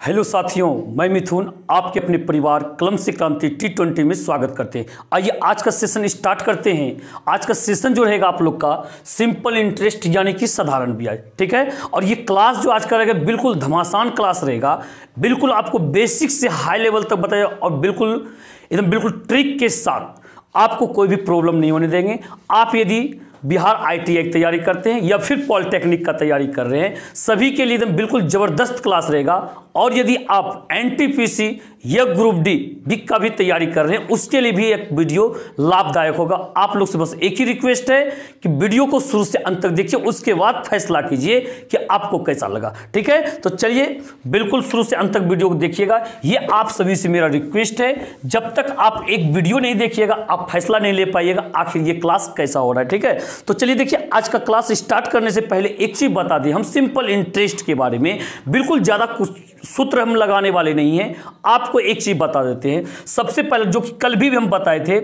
Hello साथियों, मैं मिथुन आपके अपने परिवार कलम से क्रांति T20 में स्वागत करते हैं। आइए आज का सेशन स्टार्ट करते हैं। आज का सेशन जो रहेगा आप लोग का सिंपल इंटरेस्ट यानी कि साधारण ब्याज, ठीक है। और ये क्लास जो आज का रहेगा बिल्कुल घमासान क्लास रहेगा, बिल्कुल आपको बेसिक से हाई लेवल तक बताया और बिल्कुल ट्रिक के साथ आपको कोई भी प्रॉब्लम नहीं होने देंगे। आप यदि बिहार ITI की तैयारी करते हैं या फिर पॉलिटेक्निक का तैयारी कर रहे हैं, सभी के लिए एकदम बिल्कुल ज़बरदस्त क्लास रहेगा। और यदि आप NTPC या ग्रुप डी का भी तैयारी कर रहे हैं, उसके लिए भी एक वीडियो लाभदायक होगा। आप लोग से बस एक ही रिक्वेस्ट है कि वीडियो को शुरू से अंत तक देखिए, उसके बाद फैसला कीजिए कि आपको कैसा लगा, ठीक है। तो चलिए बिल्कुल शुरू से अंत तक वीडियो को देखिएगा, ये आप सभी से मेरा रिक्वेस्ट है। जब तक आप एक वीडियो नहीं देखिएगा आप फैसला नहीं ले पाइएगा आखिर ये क्लास कैसा हो रहा है, ठीक है। तो चलिए देखिए, आज का क्लास स्टार्ट करने से पहले एक चीज बता दें, हम सिंपल इंटरेस्ट के बारे में बिल्कुल ज्यादा कुछ सूत्र हम लगाने वाले नहीं हैं। आपको एक चीज बता देते हैं। सबसे पहले जो कि कल भी हम बताए थे,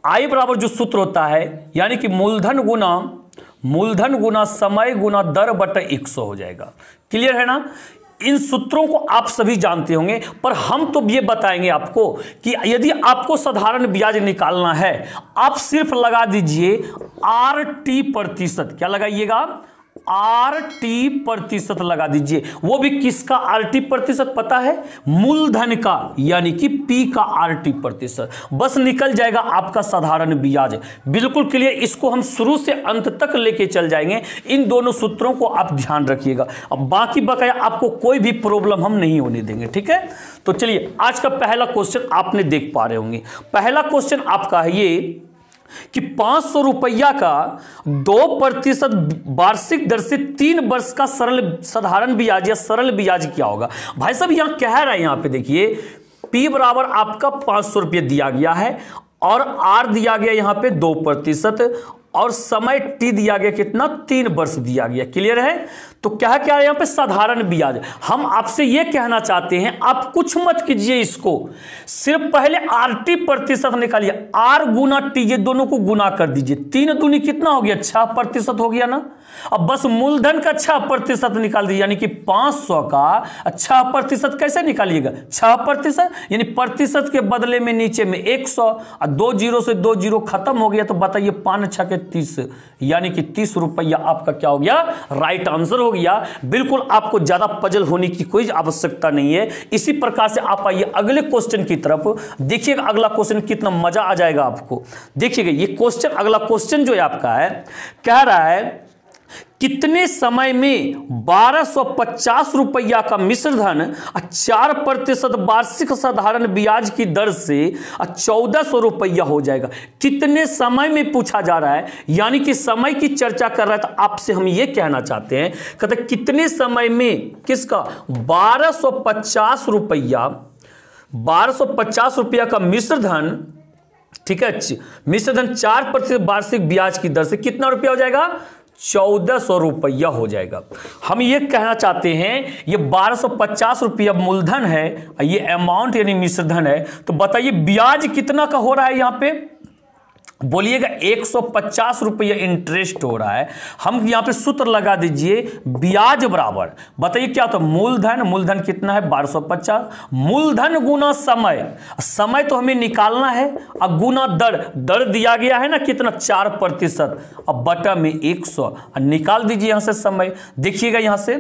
I बराबर जो सूत्र होता है यानी कि मूलधन गुना समय गुना दर बटा 100 हो जाएगा। क्लियर है ना। इन सूत्रों को आप सभी जानते होंगे, पर हम तो ये बताएंगे आपको कि यदि आपको साधारण ब्याज निकालना है, आप सिर्फ लगा दीजिए RT प्रतिशत। क्या लगाइएगा? RT प्रतिशत लगा दीजिए। वो भी किसका RT प्रतिशत पता है? मूलधन का, यानी कि P का RT प्रतिशत। बस निकल जाएगा आपका साधारण ब्याज। बिल्कुल क्लियर। इसको हम शुरू से अंत तक लेके चल जाएंगे। इन दोनों सूत्रों को आप ध्यान रखिएगा। अब बाकी बकाया आपको कोई भी प्रॉब्लम हम नहीं होने देंगे, ठीक है। तो चलिए आज का पहला क्वेश्चन आपने देख पा रहे होंगे। पहला क्वेश्चन आपका है ये कि 500 रुपया का 2% वार्षिक दर से 3 वर्ष का साधारण ब्याज या सरल ब्याज क्या होगा। भाई साहब यहां कह रहा है, यहां पे देखिए P बराबर आपका 500 रुपये दिया गया है और R दिया गया यहां पे 2% और समय T दिया गया कितना? 3 वर्ष दिया गया। क्लियर है। तो क्या है यहां पे? साधारण ब्याज। हम आपसे यह कहना चाहते हैं, आप कुछ मत कीजिए, इसको सिर्फ पहले RT प्रतिशत निकालिए। R गुना T, ये दोनों को गुना कर दीजिए। 3 दूनी कितना हो गया? 6% हो गया ना। अब बस मूलधन का 6% निकाल दीजिए, यानी कि 500 का 6% कैसे निकालिएगा? 6%, यानी प्रतिशत के बदले में नीचे में 100 और 2 जीरो से 2 जीरो खत्म हो गया। तो बताइए 5 6 के 30, यानी कि 30 रुपया आपका क्या हो गया? राइट आंसर हो गया। बिल्कुल आपको ज्यादा पजल होने की कोई आवश्यकता नहीं है। इसी प्रकार से आप आइए अगले क्वेश्चन की तरफ। देखिएगा अगला क्वेश्चन कितना मजा आ जाएगा आपको। देखिएगा ये क्वेश्चन, अगला क्वेश्चन जो है आपका है, कह रहा है कितने समय में 1250 रुपया का मिश्रधन 4% वार्षिक साधारण ब्याज की दर से 1400 रुपया हो जाएगा। कितने समय में पूछा जा रहा है, यानी कि समय की चर्चा कर रहा है। तो आपसे हम ये कहना चाहते हैं, कहते कितने समय में किसका 1250 रुपया का मिश्रधन, ठीक है, मिश्रधन 4% वार्षिक ब्याज की दर से कितना रुपया हो जाएगा? 1400 रुपया हो जाएगा। हम ये कहना चाहते हैं ये 1250 रुपया मूलधन है, ये अमाउंट यानी मिश्रधन है। तो बताइए ब्याज कितना का हो रहा है? यहां पे बोलिएगा 150 रुपया इंटरेस्ट हो रहा है। हम यहां पे सूत्र लगा दीजिए, ब्याज बराबर, बताइए क्या होता है? मूलधन कितना है? 1250। मूलधन गुना समय तो हमें निकालना है, और गुना दर दिया गया है ना कितना? 4%। अब बटा में 100 निकाल दीजिए यहां से समय। देखिएगा यहां से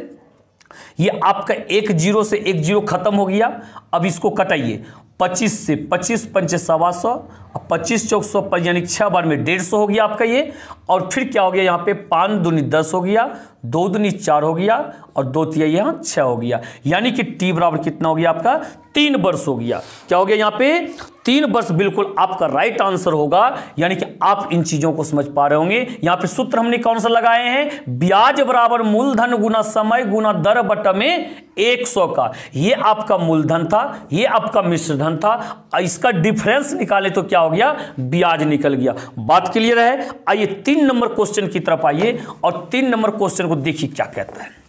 ये आपका 1 जीरो से 1 जीरो खत्म हो गया। अब इसको कटाइए, 25 से 25 पंचे 125, 25 चौक 100, यानी 6 बार में 150 हो गया आपका ये। और फिर क्या हो गया यहाँ पे? 5 दूनी 10 हो गया, 2 दूनी 4 हो गया और 2 तिया यहाँ 6 हो गया। यानी कि T बराबर कितना हो गया आपका? 3 वर्ष हो गया। क्या हो गया यहाँ पे? 3 वर्ष बिल्कुल आपका राइट आंसर होगा। यानी कि आप इन चीजों को समझ पा रहे होंगे। यहाँ पे सूत्र हमने कौन सा लगाए हैं? ब्याज बराबर मूलधन गुना समय गुना दर बटा में 100 का। ये आपका मूलधन था, ये आपका मिश्रधन था। इसका डिफरेंस निकाले तो क्या हो गया? ब्याज निकल गया। बात क्लियर है। आइए 3 नंबर क्वेश्चन की तरफ आइए और 3 नंबर क्वेश्चन को देखिए क्या कहता है।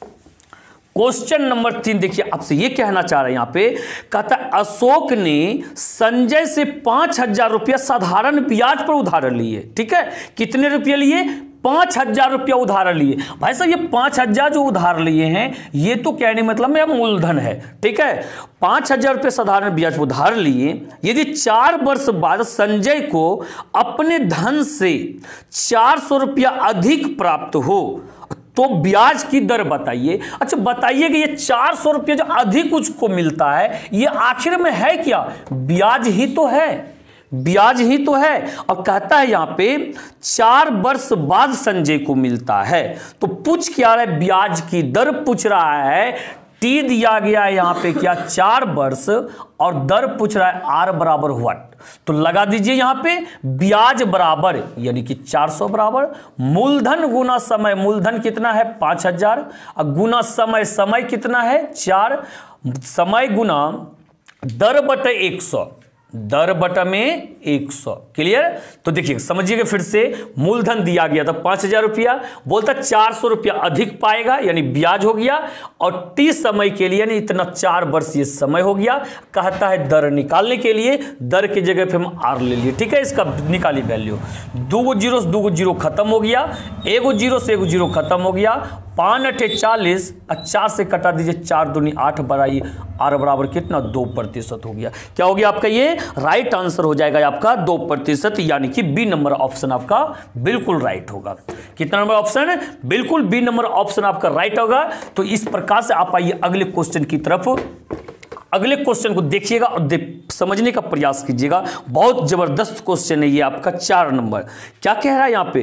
क्वेश्चन नंबर 3 देखिए, आपसे ये कहना चाह रहे हैं यहां पे, कहता है अशोक ने संजय से 5000 रुपया साधारण ब्याज पर उधार लिए। ठीक है, कितने रुपये लिए? 5,000 रुपया उधार लिए। भाई साहब ये 5,000 जो उधार लिए हैं ये तो कहने मतलब मेरा मूलधन है, ठीक है। 5,000 रुपये साधारण ब्याज उधार लिए। यदि 4 वर्ष बाद संजय को अपने धन से 400 रुपया अधिक प्राप्त हो तो ब्याज की दर बताइए। अच्छा बताइए कि ये 400 रुपये जो अधिक उसको मिलता है ये आखिर में है क्या? ब्याज ही तो है, ब्याज ही तो है। अब कहता है यहां पे 4 वर्ष बाद संजय को मिलता है, तो पूछ क्या रहा है? ब्याज की दर पूछ रहा है। टी दिया गया है यहां पे क्या? 4 वर्ष, और दर पूछ रहा है आर बराबर व्हाट, तो लगा दीजिए यहां पे ब्याज बराबर यानी कि 400 बराबर मूलधन गुना समय। मूलधन कितना है? 5,000, गुना समय, समय कितना है? 4, समय गुना दर बटे 100, दर बटा में 100। क्लियर? तो देखिए समझिएगा फिर से, मूलधन दिया गया था 5,000 रुपया, बोलता 400 रुपया अधिक पाएगा यानी ब्याज हो गया, और टी समय के लिए यानी इतना 4 वर्ष ये समय हो गया। कहता है दर निकालने के लिए, दर की जगह पे हम आर ले लिए, ठीक है। इसका निकाली वैल्यू, 2 जीरो से 2 जीरो खत्म हो गया, 1 जीरो से 1 जीरो खत्म हो गया, 5 अठे 40, 4 से कटा दीजिए, 4 दूनी 8 बढ़ाइए, आर बराबर कितना? 2% हो गया। क्या हो गया आपका? ये राइट आंसर हो जाएगा आपका 2%, यानी कि बी नंबर ऑप्शन आपका बिल्कुल राइट होगा। कितना नंबर ऑप्शन है? बिल्कुल बी नंबर ऑप्शन आपका राइट होगा। तो इस प्रकार से आप आइए अगले क्वेश्चन की तरफ। अगले क्वेश्चन को देखिएगा और समझने का प्रयास कीजिएगा। बहुत जबरदस्त क्वेश्चन है ये आपका 4 नंबर। क्या कह रहा है यहाँ पे?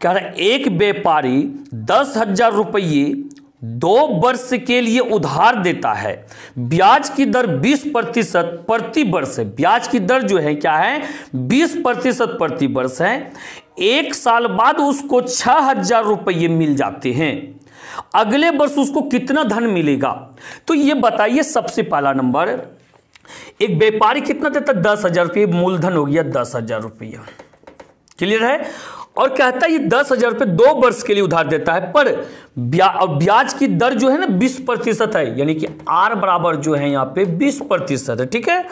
कह रहा है एक व्यापारी 10,000 रुपये 2 वर्ष के लिए उधार देता है, ब्याज की दर 20% प्रति वर्ष है। ब्याज की दर जो है क्या है? 20% प्रति वर्ष है। 1 साल बाद उसको 6,000 रुपये मिल जाते हैं, अगले वर्ष उसको कितना धन मिलेगा? तो ये बताइए। सबसे पहला नंबर, एक व्यापारी कितना देता? 10,000 रुपये, मूलधन हो गया 10,000 रुपया। क्लियर है? और कहता है ये 10,000 रुपये 2 वर्ष के लिए उधार देता है, पर ब्याज की दर जो है ना 20% है, यानी कि आर बराबर जो है यहाँ पे 20% है, ठीक है।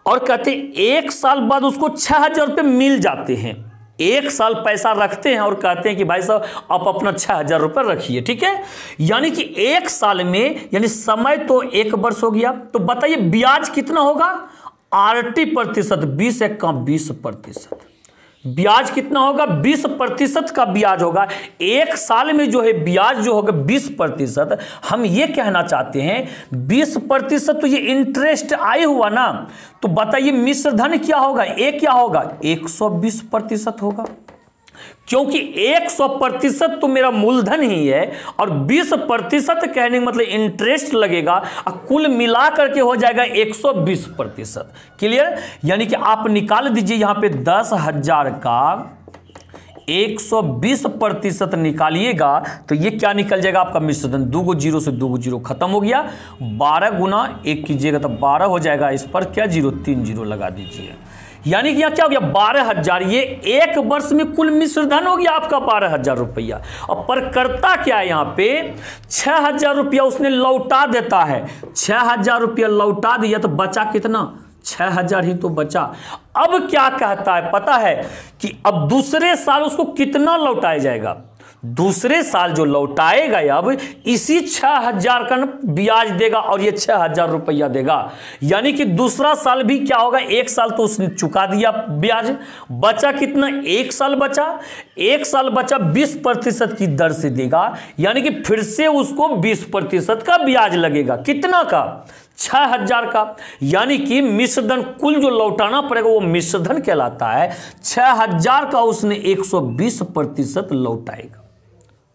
और कहते हैं 1 साल बाद उसको 6,000 रुपये मिल जाते हैं। 1 साल पैसा रखते हैं और कहते हैं कि भाई साहब आप अपना 6,000 रुपये रखिए, ठीक है। यानी कि 1 साल में, यानी समय तो 1 वर्ष हो गया, तो बताइए ब्याज कितना होगा? RT%, 20 एक का 20%। ब्याज कितना होगा? 20% का ब्याज होगा। 1 साल में जो है ब्याज जो होगा 20%। हम ये कहना चाहते हैं 20% तो ये इंटरेस्ट आए हुआ ना, तो बताइए मिश्र धन क्या होगा? ये क्या होगा? 120% होगा, क्योंकि 100% तो मेरा मूलधन ही है और 20% कहने का मतलब इंटरेस्ट लगेगा, और कुल मिला करके हो जाएगा 120%। क्लियर? यानी कि आप निकाल दीजिए यहाँ पे 10,000 का 120% निकालिएगा तो ये क्या निकल जाएगा आपका? मिश्रधन। 2 जीरो से 2 जीरो खत्म हो गया, 12 गुना 1 कीजिएगा तो 12 हो जाएगा। इस पर क्या जीरो? 3 जीरो लगा दीजिए, यानी कि यहां क्या हो गया? 12,000। ये 1 वर्ष में कुल मिश्रधन हो गया आपका 12,000 रुपया। और पर करता क्या है यहाँ पे? 6,000 रुपया उसने लौटा देता है। 6,000 रुपया लौटा दिया तो बचा कितना? 6,000 ही तो बचा। अब क्या कहता है पता है? कि अब दूसरे साल उसको कितना लौटाया जाएगा? दूसरे साल जो लौटाएगा अब इसी 6,000 का ब्याज देगा और ये 6,000 रुपया देगा। यानी कि दूसरा साल भी क्या होगा? 1 साल तो उसने चुका दिया ब्याज, बचा कितना? 1 साल बचा। 1 साल बचा 20% की दर से देगा, यानी कि फिर से उसको 20% का ब्याज लगेगा। कितना का? 6,000 का। यानी कि मिश्रधन कुल जो लौटाना पड़ेगा वो मिश्रधन कहलाता है। 6,000 का उसने 120% लौटाएगा।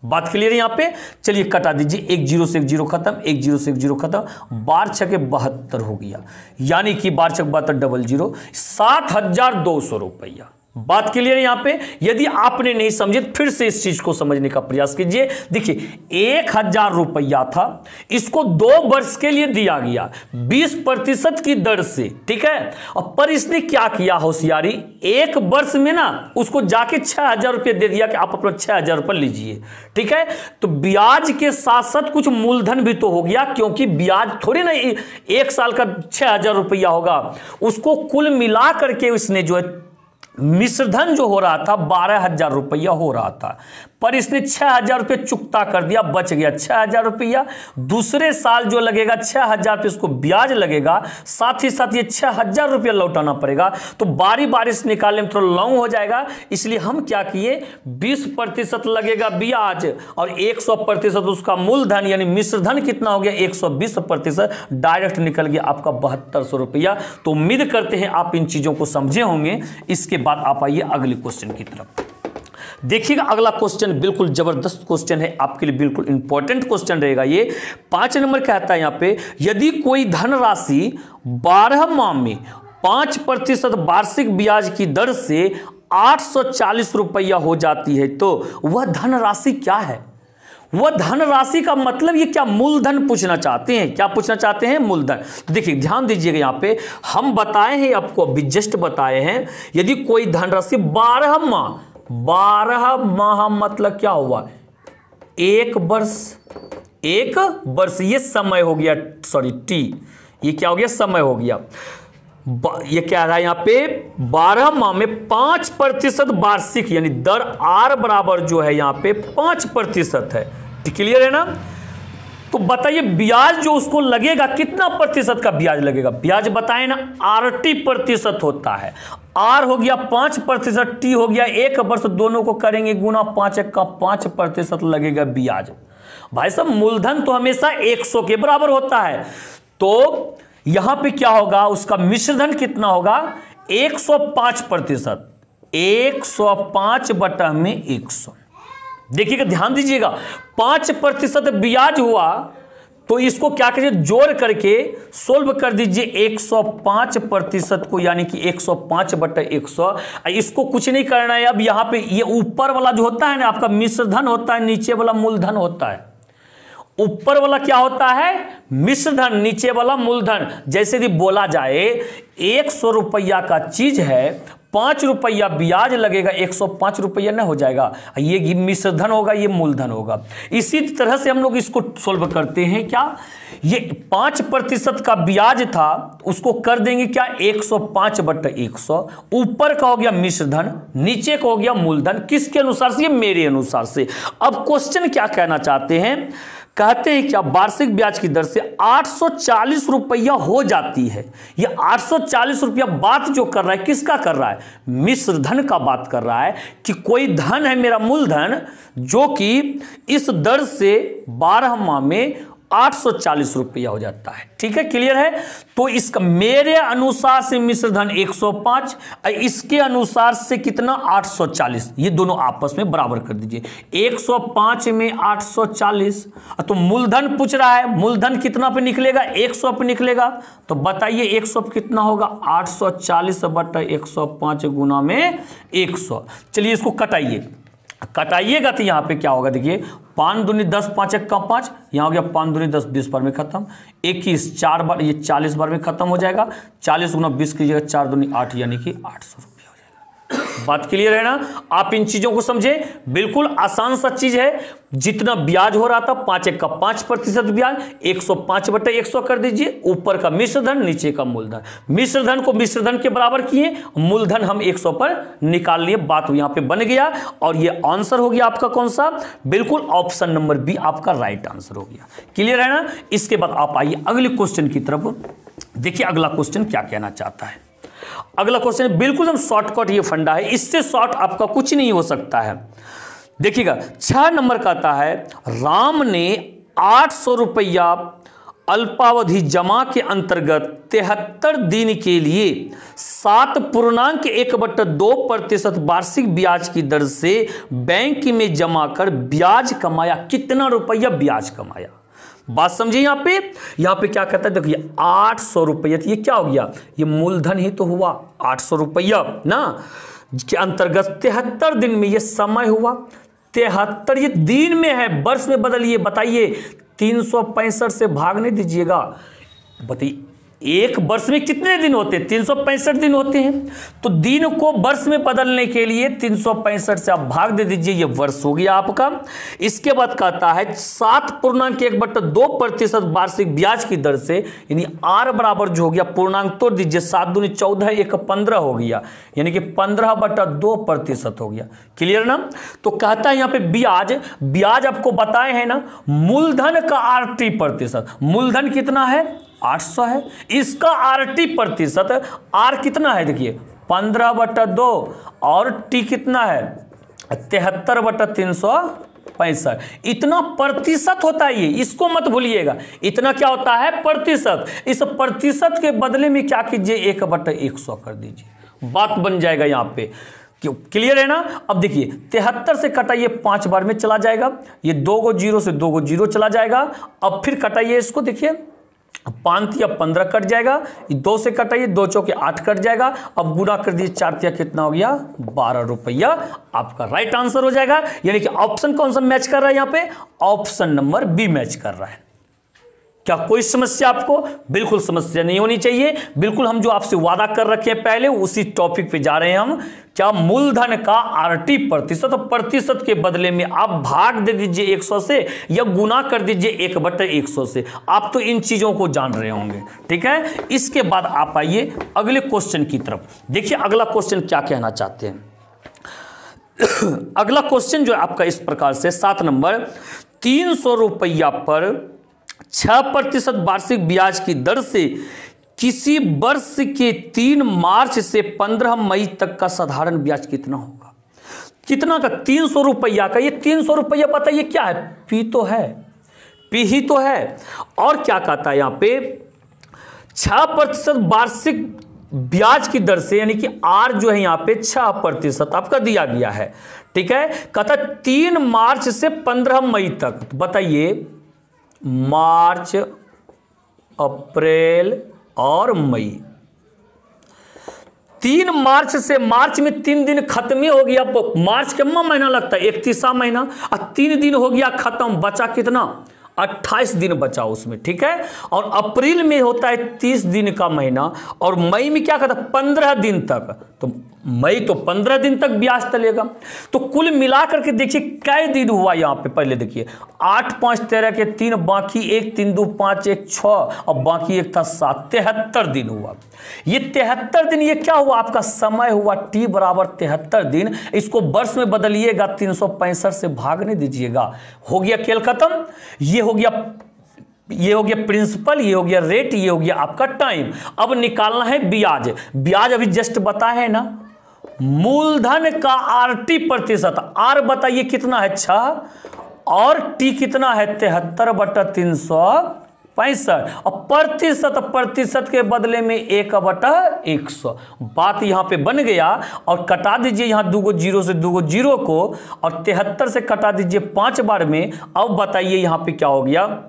बात क्लियर है यहाँ पे? चलिए कटा दीजिए, 1 जीरो से 1 जीरो खत्म, 1 जीरो से 1 जीरो खत्म, 12 छके 72 हो गया, यानी कि 12 छक 72 डबल जीरो, 7,200 रुपया। बात क्लियर है यहाँ पे? यदि आपने नहीं समझे फिर से इस चीज को समझने का प्रयास कीजिए। देखिए 1,000 रुपया था, इसको 2 वर्ष के लिए दिया गया 20% की दर से, ठीक है। और पर इसने क्या किया होशियारी? 1 वर्ष में ना उसको जाके 6,000 रुपये दे दिया कि आप अपना 6,000 रुपये लीजिए, ठीक है। तो ब्याज के साथ साथ कुछ मूलधन भी तो हो गया, क्योंकि ब्याज थोड़ी ना 1 साल का 6,000 रुपया होगा। उसको कुल मिला करके उसने जो है मिश्रधन जो हो रहा था 12,000 रुपया हो रहा था, पर इसने 6,000 रुपये चुकता कर दिया, बच गया 6,000 रुपया। दूसरे साल जो लगेगा 6,000 पे इसको ब्याज लगेगा, साथ ही साथ ये 6,000 रुपया लौटाना पड़ेगा। तो बारी बारी से निकालने में थोड़ा लॉन्ग हो जाएगा, इसलिए हम क्या किए 20% लगेगा ब्याज और 100% उसका मूलधन यानी मिश्रधन कितना हो गया 120%, डायरेक्ट निकल गया आपका 7200 रुपया। तो उम्मीद करते हैं आप इन चीजों को समझे होंगे। इसके बाद आप आइए अगले क्वेश्चन की तरफ। देखिएगा अगला क्वेश्चन बिल्कुल जबरदस्त क्वेश्चन है, आपके लिए बिल्कुल इंपॉर्टेंट क्वेश्चन रहेगा ये। 5 नंबर कहता है यहां पे, यदि कोई धनराशि 12 माह में 5% वार्षिक ब्याज की दर से 840 रुपया हो जाती है तो वह धनराशि क्या है? वह धनराशि का मतलब ये क्या मूलधन पूछना चाहते हैं? क्या पूछना चाहते हैं? मूलधन। तो देखिए ध्यान दीजिएगा, यहां पे हम बताए हैं आपको, अभी जस्ट बताए हैं, यदि कोई धनराशि 12 माह मतलब क्या हुआ? एक वर्ष ये समय हो गया, सॉरी टी, ये क्या हो गया? समय हो गया। ये क्या रहा यहां पे 12 माह में 5% वार्षिक यानी दर आर बराबर जो है यहां पे 5% है। क्लियर है ना? तो बताइए ब्याज जो उसको लगेगा कितना प्रतिशत का ब्याज लगेगा? ब्याज बताए ना RT% होता है। आर हो गया 5%, टी हो गया 1 वर्ष, दोनों को करेंगे गुना 5 का 5% लगेगा ब्याज। भाई साहब मूलधन तो हमेशा 100 के बराबर होता है, तो यहां पे क्या होगा? उसका मिश्रधन कितना होगा? 105%, 105 बटा में 100। देखिएगा ध्यान दीजिएगा, 5% ब्याज हुआ तो इसको क्या करिए जोड़ करके सोल्व कर दीजिए 105% को, यानी कि 105 बटा 100। इसको कुछ नहीं करना है। अब यहां पे ये ऊपर वाला जो होता है ना आपका मिश्रधन होता है, नीचे वाला मूलधन होता है। ऊपर वाला क्या होता है? मिश्रधन, नीचे वाला मूलधन। जैसे कि बोला जाए 100 रुपया का चीज है, 5 रुपया ब्याज लगेगा, 105 रुपया ना हो जाएगा। ये मिश्रधन होगा, ये मूलधन होगा। इसी तरह से हम लोग इसको सोल्व करते हैं। क्या ये 5% का ब्याज था, उसको कर देंगे क्या 105 बटा 100। ऊपर का हो गया मिश्रधन, नीचे का हो गया मूलधन। किसके अनुसार से? मेरे अनुसार से। अब क्वेश्चन क्या कहना चाहते हैं? कहते हैं क्या वार्षिक ब्याज की दर से 840 रुपया हो जाती है। ये 840 रुपया बात जो कर रहा है किसका कर रहा है? मिश्रधन का बात कर रहा है कि कोई धन है मेरा मूलधन जो कि इस दर से 12 माह में 840 रुपया हो जाता है। ठीक है, क्लियर है? तो इसका मेरे अनुसार से मिश्रधन 105, इसके अनुसार से कितना 840, ये दोनों आपस में बराबर कर दीजिए। 105 में 840, तो मूलधन पूछ रहा है, मूलधन कितना पे निकलेगा? 100 पे निकलेगा। तो बताइए 100 पे कितना होगा? 840 बटा 105 गुना में 100। चलिए इसको कटाइएगा तो यहां पे क्या होगा? देखिए 5 दूनी 10, 5 1 का 5, यहां हो गया 5 दूनी 10, 20 बार में खत्म। 21 4 बार, ये 40 बार में खत्म हो जाएगा। 40 गुना 20 कीजिएगा, 4 दूनी 8, यानी कि 800 रुपया हो जाएगा। बात क्लियर है ना? आप इन चीजों को समझे, बिल्कुल आसान सा चीज है। जितना ब्याज हो रहा था 5 1 का 5% ब्याज, 105 बटा 100 कर दीजिए। ऊपर का मिश्रधन, नीचे का मूलधन। मिश्रधन को मिश्रधन के बराबर किए, मूलधन हम 100 पर निकाल लिए। बात यहां पे बन गया और ये आंसर हो गया आपका कौन सा? बिल्कुल ऑप्शन नंबर बी आपका राइट आंसर हो गया। क्लियर है ना? इसके बाद आप आइए अगले क्वेश्चन की तरफ। देखिए अगला क्वेश्चन क्या कहना चाहता है। अगला क्वेश्चन बिल्कुल हम शॉर्टकट, ये फंडा है, इससे शॉर्ट आपका कुछ नहीं हो सकता है। देखिएगा 6 नंबर कहता है, राम ने 800 रुपया अल्पावधि जमा के अंतर्गत 73 दिन के लिए 7.1/2% वार्षिक ब्याज की दर से बैंक में जमा कर ब्याज कमाया। कितना रुपया ब्याज कमाया? बात समझिए। यहां पे क्या कहता है? देखिए 800 रुपया, ये क्या हो गया? ये मूलधन ही तो हुआ 800 रुपया ना, के अंतर्गत 73 दिन में ये समय हुआ। 73 ये दिन में है, वर्ष में बदलिए। बताइए 365 से भाग नहीं दीजिएगा। बताइए एक वर्ष में कितने दिन होते हैं? 365 दिन होते हैं। तो दिन को वर्ष में बदलने के लिए 365 से आप भाग दे दीजिए, ये वर्ष हो गया आपका। इसके बाद कहता है 7.1/2% वार्षिक ब्याज की दर से, यानी आर बराबर जो हो गया पूर्णांक तोड़ दीजिए, 7 दूनी 14, 1 15 हो गया, यानी कि 15/2% हो गया। क्लियर ना? तो कहता है यहाँ पे ब्याज आपको बताए हैं ना, मूलधन का RT प्रतिशत, मूलधन कितना है? 800 है। इसका RT प्रतिशत, आर कितना है देखिए 15/2 और टी कितना है 73/365। इतना प्रतिशत होता है ये, इसको मत भूलिएगा। इतना क्या होता है? प्रतिशत। इस प्रतिशत के बदले में क्या कीजिए 1/100 कर दीजिए, बात बन जाएगा यहाँ पे। क्लियर है ना? अब देखिए 73 से कटाइए 5 बार में चला जाएगा, ये 2 को 0 से 2 को 0 चला जाएगा। अब फिर कटाइए इसको, देखिए 5 या 15 कट जाएगा, 2 से कटाइए 2 चौके 8 कट जाएगा। अब गुणा कर दीजिए 4 तिया कितना हो गया 12 रुपया, आपका राइट आंसर हो जाएगा। यानी कि ऑप्शन कौन सा मैच कर रहा है यहाँ पे? ऑप्शन नंबर बी मैच कर रहा है। क्या कोई समस्या आपको? बिल्कुल समस्या नहीं होनी चाहिए। बिल्कुल हम जो आपसे वादा कर रखे हैं पहले उसी टॉपिक पे जा रहे हैं हम। क्या मूलधन का RT प्रतिशत, प्रतिशत के बदले में आप भाग दे दीजिए 100 से या गुना कर दीजिए 1/100 से। आप तो इन चीजों को जान रहे होंगे, ठीक है। इसके बाद आप आइए अगले क्वेश्चन की तरफ। देखिए अगला क्वेश्चन क्या कहना चाहते हैं। अगला क्वेश्चन जो आपका इस प्रकार से 7 नंबर, 300 रुपया पर 6% वार्षिक ब्याज की दर से किसी वर्ष के 3 मार्च से 15 मई तक का साधारण ब्याज कितना होगा? कितना का? 300 रुपया का। ये 300 रुपया बताइए क्या है? पी तो है, पी ही तो है। और क्या कहता है यहाँ पे 6% वार्षिक ब्याज की दर से, यानी कि आर जो है यहाँ पे 6% आपका दिया गया है, ठीक है। कहता 3 मार्च से 15 मई तक। तो बताइए मार्च, अप्रैल और मई, 3 मार्च से, मार्च में 3 दिन खत्म ही हो गया। मार्च का महीना लगता है 31वां महीना, और 3 दिन हो गया खत्म, बचा कितना? 28 दिन बचा उसमें, ठीक है। और अप्रैल में होता है 30 दिन का महीना, और मई में क्या कहता है 15 दिन तक। तो मई तो 15 दिन तक ब्याज चलेगा। तो कुल मिलाकर के देखिए कै दिन हुआ यहाँ पे, पहले देखिए 8 5 13 के 3, बाकी 1 3 2 5 1 6, और बाकी 1 था 7, 73 दिन हुआ। ये 73 दिन ये क्या हुआ? आपका समय हुआ T बराबर 73 दिन। इसको वर्ष में बदलिएगा, 365 से भाग नहीं दीजिएगा, हो गया खेल खत्म। ये हो गया प्रिंसिपल, ये हो गया रेट, ये हो गया आपका टाइम। अब निकालना है ब्याज। ब्याज अभी जस्ट बताए है ना, मूलधन का RT प्रतिशत, आर बताइए कितना है 6, और टी कितना है 73/365, और प्रतिशत के बदले में 1/100। बात यहां पे बन गया। और कटा दीजिए यहां 2 को 0 से 2 को 0 को, और 73 से कटा दीजिए 5 बार में। अब बताइए यहां पे क्या हो गया?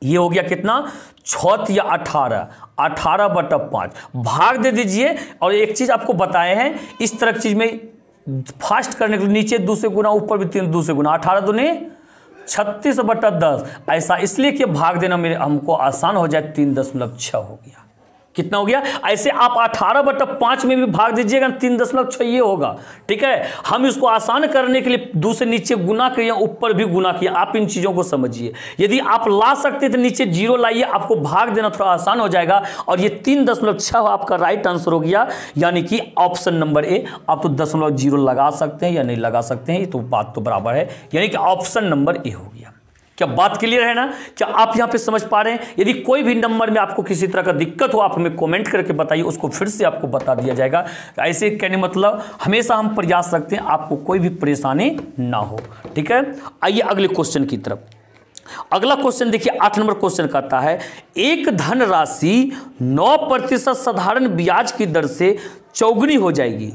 ये हो गया कितना 6 या 18, 18/5 भाग दे दीजिए। और एक चीज आपको बताए हैं, इस तरह की चीज में फास्ट करने के लिए नीचे 2 से गुना, ऊपर भी 2 से गुना, 18 दूने 36/10। ऐसा इसलिए कि भाग देना मेरे हमको आसान हो जाए, 3.6 हो गया। कितना हो गया? ऐसे आप 18/5 में भी भाग दीजिएगा, 3.6 ये होगा, ठीक है। हम इसको आसान करने के लिए 2 से नीचे गुना किए, ऊपर भी गुना किया। आप इन चीजों को समझिए। यदि आप ला सकते तो नीचे 0 लाइए, आपको भाग देना थोड़ा आसान हो जाएगा। और ये 3.6 आपका राइट आंसर हो गया, यानी कि ऑप्शन नंबर ए। आप तो 0.0 लगा सकते हैं या नहीं लगा सकते हैं, तो बात तो बराबर है, यानी कि ऑप्शन नंबर ए हो गया। क्या बात क्लियर है ना? क्या आप यहां पे समझ पा रहे हैं? यदि कोई भी नंबर में आपको किसी तरह का दिक्कत हो, आप हमें कमेंट करके बताइए, उसको फिर से आपको बता दिया जाएगा। ऐसे कहने मतलब हमेशा हम प्रयास रखते हैं आपको कोई भी परेशानी ना हो, ठीक है। आइए अगले क्वेश्चन की तरफ। अगला क्वेश्चन देखिए 8 नंबर क्वेश्चन कहता है, एक धनराशि 9% साधारण ब्याज की दर से चौगुनी हो जाएगी।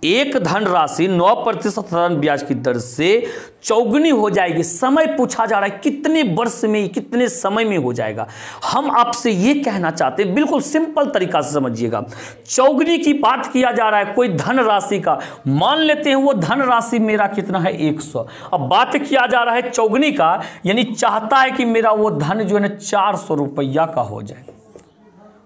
एक धनराशि 9% साधारण ब्याज की दर से चौगुनी हो जाएगी। समय पूछा जा रहा है कितने वर्ष में, कितने समय में हो जाएगा। हम आपसे ये कहना चाहते हैं, बिल्कुल सिंपल तरीका से समझिएगा। चौगुनी की बात किया जा रहा है कोई धनराशि का, मान लेते हैं वो धनराशि मेरा कितना है 100। अब बात किया जा रहा है चौगुनी का, यानी चाहता है कि मेरा वो धन जो है ना 400 रुपया का हो जाए।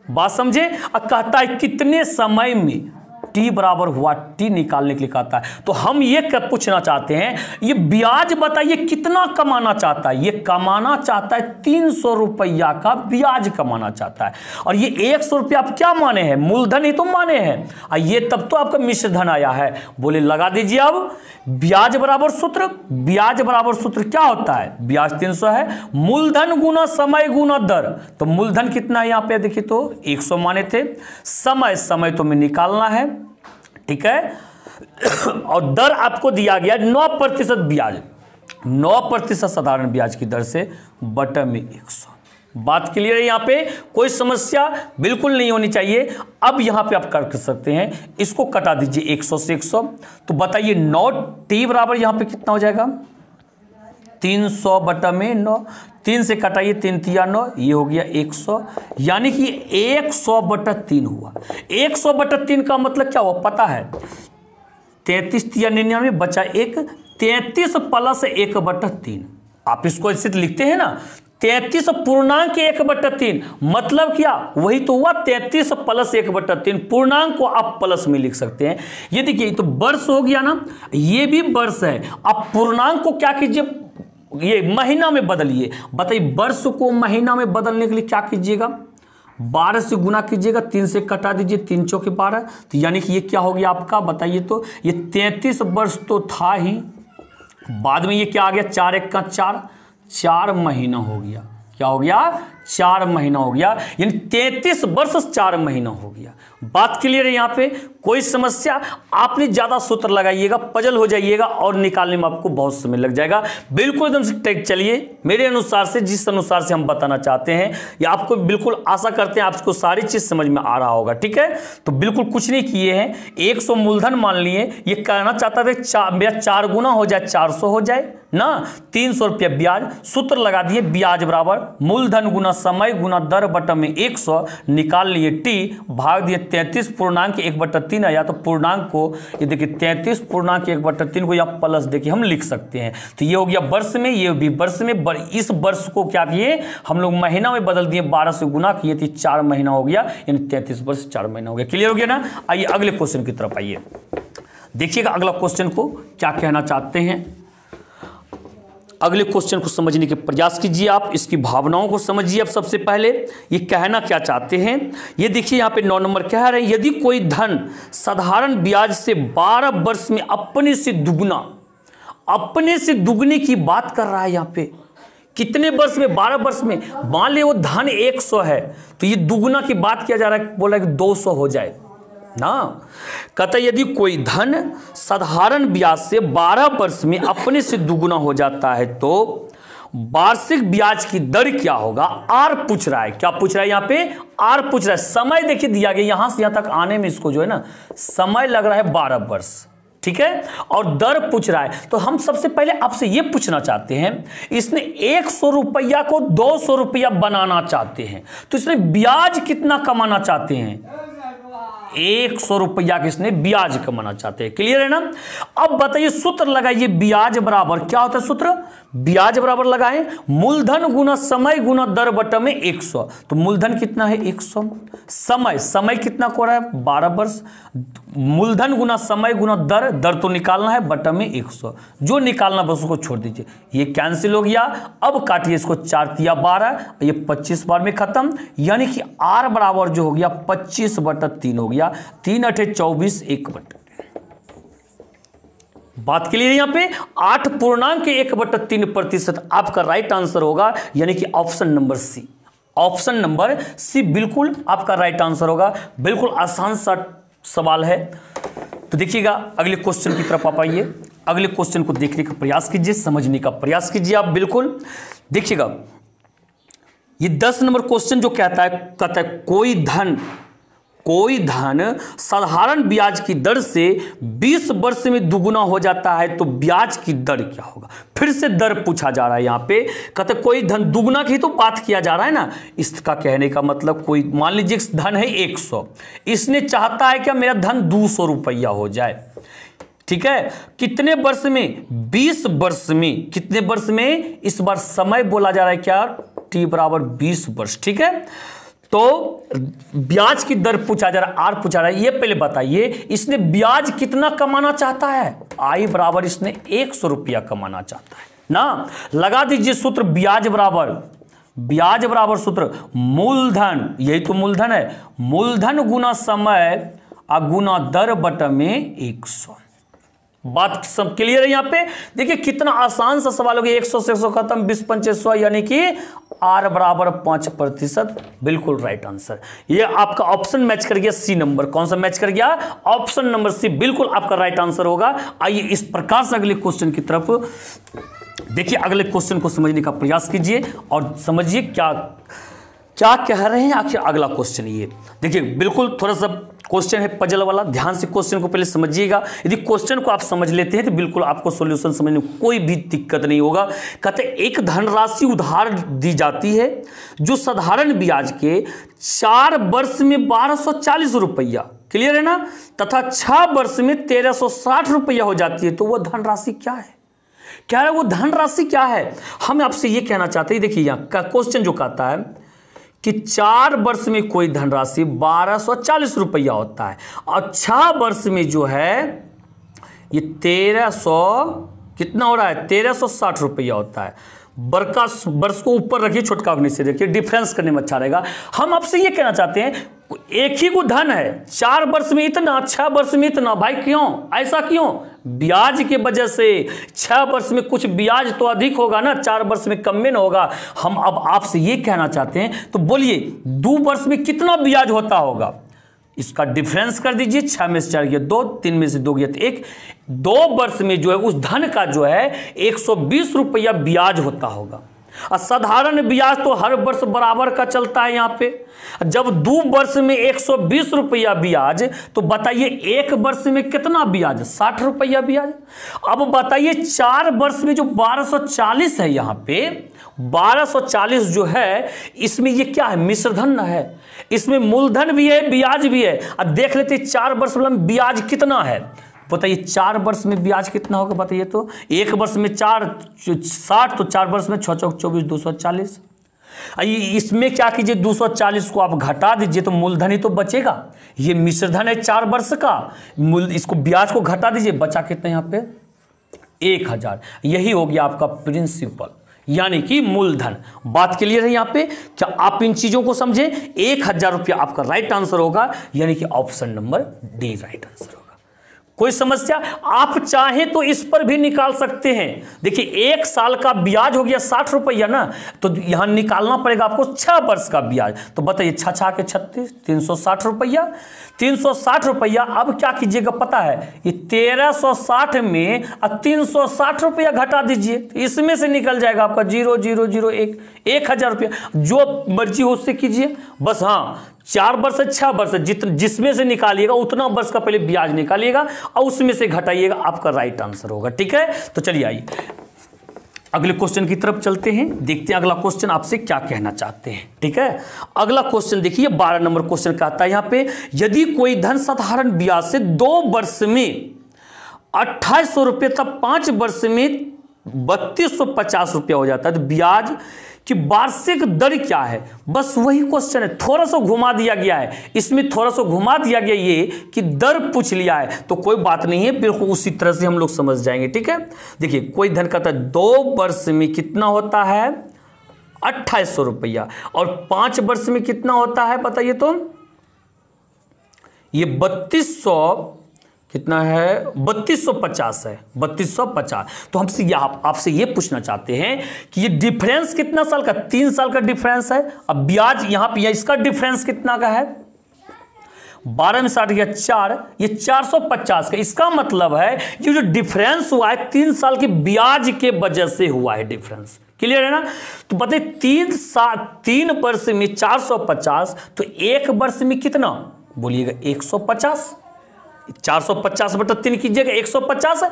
बात समझे। और कहता है कितने समय में टी बराबर हुआ टी निकालने के लिए कहता है। तो हम ये क्या पूछना चाहते हैं, ये ब्याज बताइए कितना कमाना चाहता है। ये कमाना चाहता है 300 रुपया का ब्याज कमाना चाहता है। और ये 100 रुपया आप क्या माने हैं, मूलधन ही तो माने हैं। और ये तब तो आपका मिश्र धन आया है। बोले लगा दीजिए अब ब्याज बराबर सूत्र। ब्याज बराबर सूत्र क्या होता है, ब्याज 300 है, मूलधन गुना समय गुना दर। तो मूलधन कितना है यहाँ पे देखिए तो 100 माने थे, समय तो में निकालना है, ठीक है। और दर आपको दिया गया 9% ब्याज, 9% साधारण ब्याज की दर से बटे में 100। बात क्लियर है, यहाँ पे कोई समस्या बिल्कुल नहीं होनी चाहिए। अब यहाँ पे आप कर सकते हैं, इसको कटा दीजिए 100 से 100। तो बताइए 9 टी बराबर यहाँ पे कितना हो जाएगा, 300 बटा में 9। 3 से कटाइए, 3 तिया 9, ये हो गया 100। यानी कि 100 बटा 3 हुआ। 100 बटा 3 का मतलब क्या हुआ पता है, 33 तिया 99 बचा 1, 33 प्लस 1 बटा 3। आप इसको ऐसे लिखते हैं ना, 33 पूर्णांक 1 बटा 3, मतलब क्या वही तो हुआ 33 प्लस 1 बटा 3। पूर्णांक को आप प्लस में लिख सकते हैं। ये देखिए तो वर्ष हो गया ना, ये भी वर्ष है। आप पूर्णांक को क्या कीजिए, ये महीना में बदलिए। बताइए वर्ष को महीना में बदलने के लिए क्या कीजिएगा, 12 से गुना कीजिएगा, 3 से कटा दीजिए, 3 चौके 12। तो यानी कि ये क्या हो गया आपका, बताइए तो ये 33 वर्ष तो था ही, बाद में ये क्या आ गया 4 1 का 4, 4 महीना हो गया। क्या हो गया, 4 महीना हो गया। यानी 33 वर्ष 4 महीना हो गया। बात क्लियर है, यहाँ पे कोई समस्या, आपने ज्यादा सूत्र लगाइएगा, पजल हो जाइएगा और निकालने में आपको बहुत समय लग जाएगा। बिल्कुल एकदम से टेक चलिए मेरे अनुसार से, जिस अनुसार से हम बताना चाहते हैं, या आपको बिल्कुल आशा करते हैं आपको सारी चीज समझ में आ रहा होगा, ठीक है। तो बिल्कुल कुछ नहीं किए हैं, 100 मूलधन मान लिए। ये कहना चाहता था मेरा 4 गुना हो जाए 400 हो जाए ना, 300 रुपया ब्याज। सूत्र लगा दिए, ब्याज बराबर मूलधन गुना समय गुना दर बटा में 100, निकाल लिए टी, भाग दिए 33 पूर्णांक 1 बटा 3 आया। तो पूर्णांक को ये देखिए 33 पूर्णांक 1 बटा 3 को यहाँ प्लस देखिए हम लिख सकते हैं। तो ये हो गया वर्ष में, ये भी वर्ष में। इस वर्ष को क्या किए हम लोग महीना में बदल दिए, 12 से गुना किए थे, 4 महीना हो गया, यानी 33 वर्ष 4 महीना हो गया। क्लियर हो गया ना। आइए अगले क्वेश्चन की तरफ आइए, देखिएगा अगला क्वेश्चन को क्या कहना चाहते हैं। अगले क्वेश्चन को समझने के प्रयास कीजिए, आप इसकी भावनाओं को समझिए। अब सबसे पहले ये कहना क्या चाहते हैं, ये देखिए यहाँ पे 9 नंबर कह रहे हैं, यदि कोई धन साधारण ब्याज से 12 वर्ष में अपने से दुगने की बात कर रहा है। यहाँ पे कितने वर्ष में, 12 वर्ष में। मान ले वो धन 100 है, तो ये दुगना की बात किया जा रहा है, बोला कि 200 हो जाए ना। कहता यदि कोई धन साधारण ब्याज से 12 वर्ष में अपने से दुगुना हो जाता है तो वार्षिक ब्याज की दर क्या होगा। आर पूछ रहा है, क्या पूछ रहा है यहाँ पे, आर पूछ रहा है। समय देखिए दिया गया, यहां से यहां तक आने में इसको जो है ना समय लग रहा है 12 वर्ष, ठीक है। और दर पूछ रहा है, तो हम सबसे पहले आपसे यह पूछना चाहते हैं, इसने 100 रुपया को 200 रुपया बनाना चाहते हैं, तो इसने ब्याज कितना कमाना चाहते हैं, 100 रुपया किसने ब्याज कमाना चाहते हैं। क्लियर है ना। अब बताइए सूत्र लगाइए, ब्याज बराबर क्या होता है सूत्र, ब्याज बराबर लगाएं मूलधन गुना समय गुना दर बटा में 100। तो मूलधन कितना है 100, समय कितना को रहा है 12 वर्ष, मूलधन गुना समय गुना दर तो निकालना है बटा में 100, जो निकालना बस उसको छोड़ दीजिए, ये कैंसिल हो गया। अब काटिए इसको, 4 तिया 12, ये 25 बार में खत्म, यानी कि आर बराबर जो हो गया 25 बटा 3 हो गया, 3 8 24 1 बटा। बात के लिए यहाँ पे 8 पूर्णांक 1 बटा 3% आपका राइट आंसर होगा, यानी कि option number C, option number C बिल्कुल आपका राइट आंसर होगा। बिल्कुल आसान सा सवाल है। तो देखिएगा अगले क्वेश्चन की तरफ आप आइए, अगले क्वेश्चन को देखने का प्रयास कीजिए, समझने का प्रयास कीजिए आप। बिल्कुल देखिएगा ये 10 नंबर क्वेश्चन जो कहता है कोई धन साधारण ब्याज की दर से 20 वर्ष में दुगुना हो जाता है तो ब्याज की दर क्या होगा। फिर से दर पूछा जा रहा है यहाँ पे, कहते कोई धन दुगुना की तो बात किया जा रहा है ना। इसका कहने का मतलब कोई मान लीजिए धन है 100, इसने चाहता है क्या मेरा धन 200 रुपया हो जाए, ठीक है। कितने वर्ष में, 20 वर्ष में। कितने वर्ष में, इस बार समय बोला जा रहा है क्या, टी बराबर 20 वर्ष, ठीक है। तो ब्याज की दर पूछा जा रहा है, आर पूछा रहा है। ये पहले बताइए इसने ब्याज कितना कमाना चाहता है। आई बराबर इसने 100 रुपया कमाना चाहता है ना। लगा दीजिए सूत्र ब्याज बराबर सूत्र मूलधन, यही तो मूलधन है, मूलधन गुना समय और गुना दर बटा में 100। बात सब क्लियर है। यहां पे देखिए कितना आसान सा सवाल हो गया। 100 से 100 खत्म, 20 पंचे 100, यानी कि आर बराबर 5%, बिल्कुल राइट आंसर। ये आपका ऑप्शन मैच कर गया सी नंबर। कौन सा मैच कर गया? ऑप्शन नंबर सी बिल्कुल आपका राइट आंसर होगा। आइए इस प्रकार से अगले क्वेश्चन की तरफ देखिए। अगले क्वेश्चन को समझने का प्रयास कीजिए और समझिए क्या क्या कह रहे हैं आखिर अगला क्वेश्चन। ये देखिए बिल्कुल थोड़ा सा क्वेश्चन है पजल वाला, ध्यान से क्वेश्चन को पहले समझिएगा। यदि क्वेश्चन को आप समझ लेते हैं तो बिल्कुल आपको सॉल्यूशन समझने में कोई भी दिक्कत नहीं होगा। कहते हैं एक धनराशि उधार दी जाती है जो साधारण ब्याज के 4 वर्ष में 1240 रुपया, क्लियर है ना, तथा 6 वर्ष में 1360 रुपया हो जाती है। तो वह धनराशि क्या है? क्या है वो धनराशि क्या है? हम आपसे ये कहना चाहते हैं, देखिए यहाँ का क्वेश्चन जो कहता है कि 4 वर्ष में कोई धनराशि 1240 रुपया होता है और 6 वर्ष में जो है ये 1300 कितना हो रहा है, 1360 रुपया होता है। वर्ष को ऊपर रखिए, छोटका को नीचे रखिए, डिफरेंस करने में अच्छा रहेगा। हम आपसे ये कहना चाहते हैं एक ही को धन है, 4 वर्ष में इतना, 6 वर्ष में इतना। भाई क्यों ऐसा क्यों? ब्याज के वजह से 6 वर्ष में कुछ ब्याज तो अधिक होगा ना, 4 वर्ष में कम में ना होगा। हम अब आपसे ये कहना चाहते हैं, तो बोलिए 2 वर्ष में कितना ब्याज होता होगा? इसका डिफरेंस कर दीजिए। 6 में से 4 गया 2, 3 में से 2 गया 1। 2 वर्ष में जो है उस धन का जो है 120 रुपया ब्याज होता होगा। साधारण ब्याज तो हर वर्ष बराबर का चलता है। यहाँ पे जब 2 वर्ष में 120 रुपया ब्याज, तो बताइए 1 वर्ष में कितना ब्याज? 60 रुपया ब्याज। अब बताइए 4 वर्ष में जो 1240 है, यहाँ पे 1240 जो है इसमें ये क्या है? मिश्रधन है, इसमें मूलधन भी है ब्याज भी है। अब देख लेते 4 वर्ष में ब्याज कितना है, बताइए 4 वर्ष में ब्याज कितना होगा बताइए। तो 1 वर्ष में 4 60, तो 4 वर्ष में 6 चौक 24, 240। इसमें क्या कीजिए 240 को आप घटा दीजिए तो मूलधन ही तो बचेगा। ये मिश्रधन है 4 वर्ष का, इसको ब्याज को घटा दीजिए, बचा कितना यहाँ पे 1000। यही हो गया आपका प्रिंसिपल, यानी कि मूलधन। बात क्लियर है यहाँ पे? क्या आप इन चीजों को समझे? 1000 रुपया आपका राइट आंसर होगा, यानी कि option number D right answer होगा। कोई समस्या? आप चाहें तो इस पर भी निकाल सकते हैं। देखिए 1 साल का ब्याज हो गया 60 रुपया ना, तो यहां निकालना पड़ेगा आपको 6 वर्ष का ब्याज। तो बताइए 6 के 36, 360 रुपया, 360 रुपया। अब क्या कीजिएगा पता है, ये 1360 में 360 रुपया घटा दीजिए, तो इसमें से निकल जाएगा आपका 0001, 1000 रुपया। जो मर्जी हो उससे कीजिए, बस हाँ 4 वर्ष 6 वर्ष जिसमें से निकालिएगा उतना वर्ष का पहले ब्याज निकालिएगा और उसमें से घटाइएगा, आपका राइट आंसर होगा। ठीक है, तो चलिए आइए अगले क्वेश्चन की तरफ चलते हैं, देखते हैं अगला क्वेश्चन आपसे क्या कहना चाहते हैं। ठीक है, अगला क्वेश्चन देखिए 12 नंबर क्वेश्चन कहता है यहाँ पे, यदि कोई धन साधारण ब्याज से 2 वर्ष में 2800 रुपये तब 5 वर्ष में 3250 रुपया हो जाता है, तो ब्याज कि वार्षिक दर क्या है? बस वही क्वेश्चन है, थोड़ा सा घुमा दिया गया है, इसमें थोड़ा सा घुमा दिया गया ये कि दर पूछ लिया है, तो कोई बात नहीं है, बिल्कुल उसी तरह से हम लोग समझ जाएंगे। ठीक है, देखिए कोई धन कहता है 2 वर्ष में कितना होता है 2800 रुपया और 5 वर्ष में कितना होता है बताइए। तो ये 3200 कितना है 3250 है, 3250। तो हमसे आपसे ये पूछना चाहते हैं कि ये डिफरेंस कितना साल का? 3 साल का डिफरेंस है। अब ब्याज यहां पे इसका डिफरेंस कितना का है? 12 में 60 गया 4, ये 450 का। इसका मतलब है ये जो डिफरेंस हुआ है 3 साल के ब्याज के वजह से हुआ है डिफरेंस। क्लियर है ना? तो बताइए 3 वर्ष में 450, तो 1 वर्ष में कितना बोलिएगा 150। 450 बटा 3 कीजिएगा 150।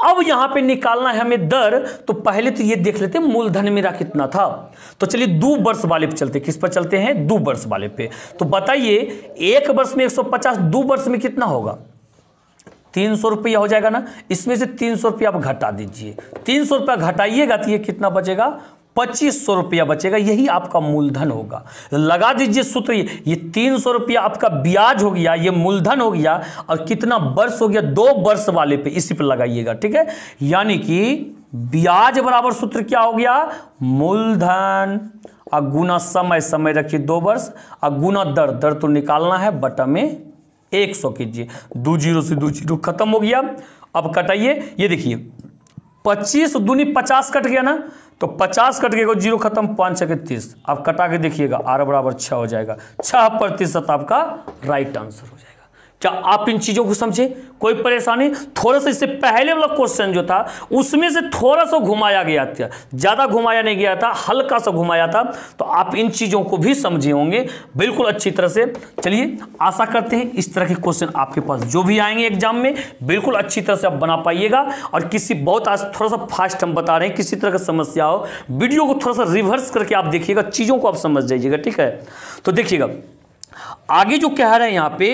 अब यहां पे निकालना है हमें दर, तो पहले तो ये देख लेते हैं मूलधन मेरा कितना था। तो चलिए 2 वर्ष वाले पे चलते, किस पर चलते हैं 2 वर्ष वाले पे। तो बताइए 1 वर्ष में 150, 2 वर्ष में कितना होगा 300 रुपया हो जाएगा ना। इसमें से 300 रुपया आप घटा दीजिए, 300 रुपया घटाइएगा तो ये कितना बचेगा 2500 रुपया बचेगा, यही आपका मूलधन होगा। लगा दीजिए सूत्र, ये 300 रुपया आपका ब्याज हो गया, ये मूलधन हो गया, और कितना वर्ष हो गया, 2 वर्ष वाले पे, इसी पे लगाइएगा, ठीक है। यानी कि ब्याज बराबर सूत्र क्या हो गया, मूलधन और गुना समय, समय रखिए 2 वर्ष, और गुना दर, दर तो निकालना है, बटा में 100 कीजिए, 2 जीरो से 2 जीरो खत्म हो गया। अब कटाइए, ये देखिए 25 दूनी 50 कट गया ना, तो 50 कट गया, 0 खत्म, 5 छके 30। अब कटा के देखिएगा, R बराबर 6 हो जाएगा, 6% आपका राइट आंसर हो जाएगा। क्या आप इन चीजों को समझे, कोई परेशानी? थोड़ा सा इससे पहले वाला क्वेश्चन जो था उसमें से थोड़ा सा घुमाया गया था, ज्यादा घुमाया नहीं गया था, हल्का सा घुमाया था, तो आप इन चीजों को भी समझे होंगे बिल्कुल अच्छी तरह से। चलिए, आशा करते हैं इस तरह के क्वेश्चन आपके पास जो भी आएंगे एग्जाम में बिल्कुल अच्छी तरह से आप बना पाइएगा। और किसी बहुत, आज थोड़ा सा फास्ट हम बता रहे हैं, किसी तरह की समस्या हो, वीडियो को थोड़ा सा रिवर्स करके आप देखिएगा, चीजों को आप समझ जाइएगा, ठीक है। तो देखिएगा आगे जो कह रहे हैं यहाँ पे,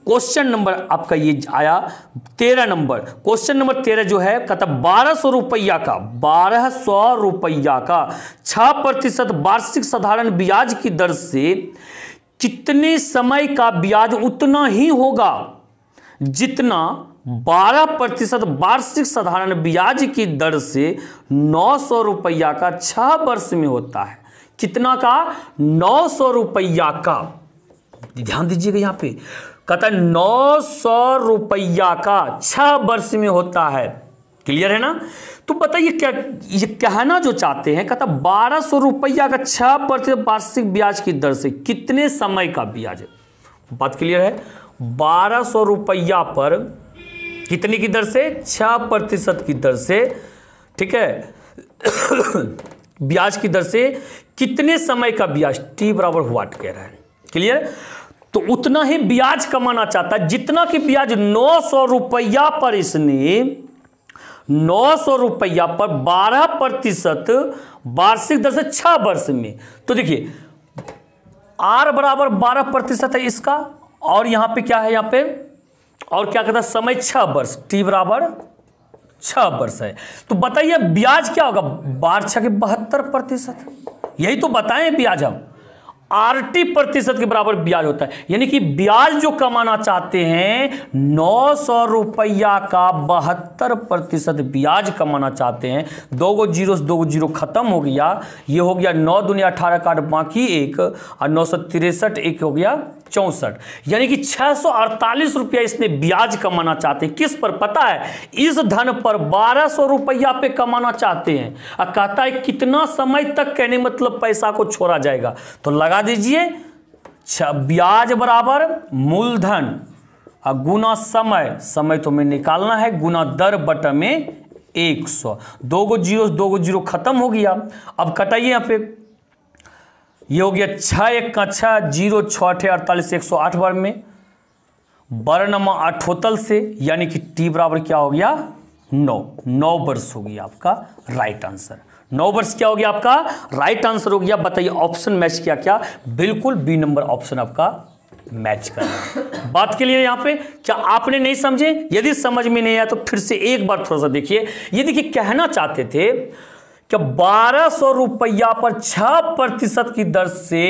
क्वेश्चन नंबर आपका ये आया 13 नंबर। क्वेश्चन नंबर 13 जो है कहता 1200 रुपया का 6% वार्षिक साधारण ब्याज की दर से कितने समय का ब्याज उतना ही होगा जितना 12% वार्षिक साधारण ब्याज की दर से 900 रुपया का 6 वर्ष में होता है। कितना का? 900 रुपया का। ध्यान दीजिएगा, यहां पे कहता है 900 रुपया का 6 वर्ष में होता है। क्लियर है ना? तो बताइए क्या ये कहना जो चाहते हैं, कहता 1200 रुपया का 6% वार्षिक ब्याज की दर से कितने समय का ब्याज है। बात क्लियर है? 1200 रुपया पर कितने की दर से? 6% की दर से, ठीक है, ब्याज की दर से कितने समय का ब्याज, टी बराबर व्हाट कह रहा है। क्लियर? तो उतना ही ब्याज कमाना चाहता है जितना कि ब्याज 900 रुपया पर, इसने 900 रुपया पर 12% वार्षिक दर से 6 वर्ष में। तो देखिए आर बराबर 12% है इसका, और यहां पे क्या है, यहां पे और क्या कहता है, समय 6 वर्ष, टी बराबर 6 वर्ष है। तो बताइए ब्याज क्या होगा, 12 6 के 72%। यही तो बताएं ब्याज हम, आरटी प्रतिशत के बराबर ब्याज होता है। यानी कि ब्याज जो कमाना चाहते हैं 900 रुपया का 72% ब्याज कमाना चाहते हैं। 2 गो जीरो से 2 गो जीरो खत्म हो गया, ये हो गया 9 दूनी 18 काट बाकी 1, और 963 एक हो गया 64। यानी कि 648 रुपया इसने ब्याज कमाना चाहते हैं। किस पर पता है? इस धन पर 1200 रुपया पे कमाना चाहते हैं। और कहता है कितना समय तक, कहने मतलब पैसा को छोड़ा जाएगा। तो लगा दीजिए ब्याज बराबर मूलधन और गुना समय, समय तो में निकालना है, गुना दर बटा में 100। 2 गो जीरो 2 गो जीरो खत्म हो गया। अब कटाइए यहां पे, ये हो गया 6 1 का 6, 0 6 8 48, 108 बार में वर्णमा अठोतल से, यानी कि टी बराबर क्या हो गया, 9 वर्ष हो गया आपका राइट आंसर। 9 वर्ष क्या हो गया आपका राइट आंसर हो गया। बताइए ऑप्शन मैच किया क्या? बिल्कुल बी नंबर ऑप्शन आपका मैच कर रहा है। बात के लिए यहां पे क्या आपने नहीं समझे? यदि समझ में नहीं आया तो फिर से एक बार थोड़ा सा देखिए। ये देखिए कहना चाहते थे कि 1200 रुपया पर 6% की दर से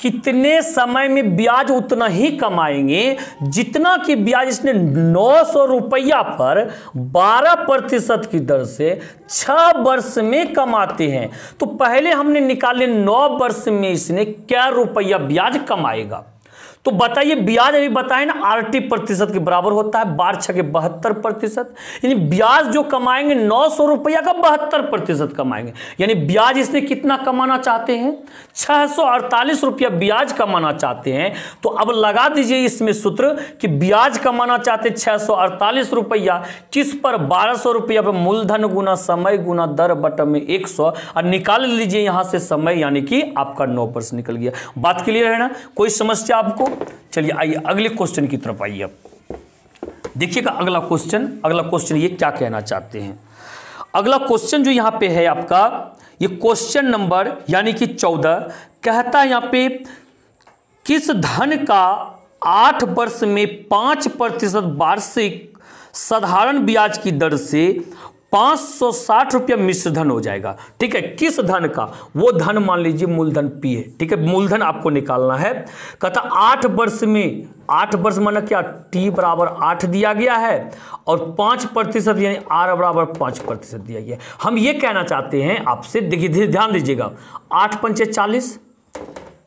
कितने समय में ब्याज उतना ही कमाएंगे जितना कि ब्याज इसने 900 रुपया पर 12% की दर से 6 वर्ष में कमाते हैं। तो पहले हमने निकाले 9 वर्ष में इसने क्या रुपया ब्याज कमाएगा। तो बताइए ब्याज अभी बताए ना, आरटी प्रतिशत के बराबर होता है, 12 6 के 72%। यानी ब्याज जो कमाएंगे 900 रुपया का 72% कमाएंगे। यानी ब्याज इसने कितना कमाना चाहते हैं? 648 रुपया ब्याज कमाना चाहते हैं। तो अब लगा दीजिए इसमें सूत्र कि ब्याज कमाना चाहते 648 रुपया, किस पर? 1200 रुपया पर मूलधन गुना समय गुना दर बटा में 100, और निकाल लीजिए यहां से समय, यानी कि आपका 9% निकल गया। बात क्लियर है ना? कोई समस्या आपको? चलिए आइए अगले क्वेश्चन की तरफ आइए। देखिएगा अगला क्वेश्चन ये क्या कहना चाहते हैं। अगला क्वेश्चन जो यहां पे है आपका, ये क्वेश्चन नंबर यानी कि 14 कहता है यहां पे, किस धन का 8 वर्ष में 5% वार्षिक साधारण ब्याज की दर से 560 रुपया मिश्र धन हो जाएगा। ठीक है, किस धन का? वो धन मान लीजिए मूलधन P है। ठीक है, मूलधन आपको निकालना है। कहता 8 वर्ष में, 8 वर्ष माना क्या, T बराबर 8 दिया गया है और 5% यानी R बराबर 5% दिया गया है। हम ये कहना चाहते हैं आपसे, देखिए ध्यान दीजिएगा, 8 पंचे 40,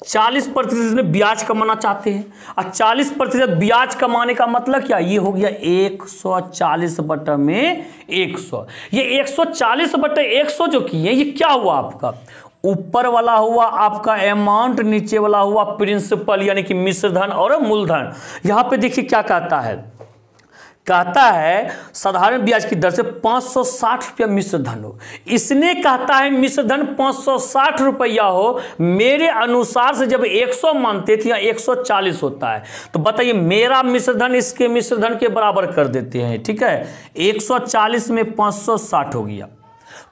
40% इसमें ब्याज कमाना चाहते हैं और 40% ब्याज कमाने का मतलब क्या, ये हो गया 140 बटा में 100। ये 140 बटा 100 जो किए ये क्या हुआ आपका, ऊपर वाला हुआ आपका अमाउंट, नीचे वाला हुआ प्रिंसिपल यानी कि मिश्रधन और मूलधन। यहां पे देखिए क्या कहता है साधारण ब्याज की दर से 560 रुपया मिश्रधन हो। इसने कहता है मिश्रधन 560 रुपया हो, मेरे अनुसार से जब 100 मानते थे या 140 होता है, तो बताइए मेरा मिश्रधन इसके मिश्रधन के बराबर कर देते हैं। ठीक है, 140 में 560 हो गया,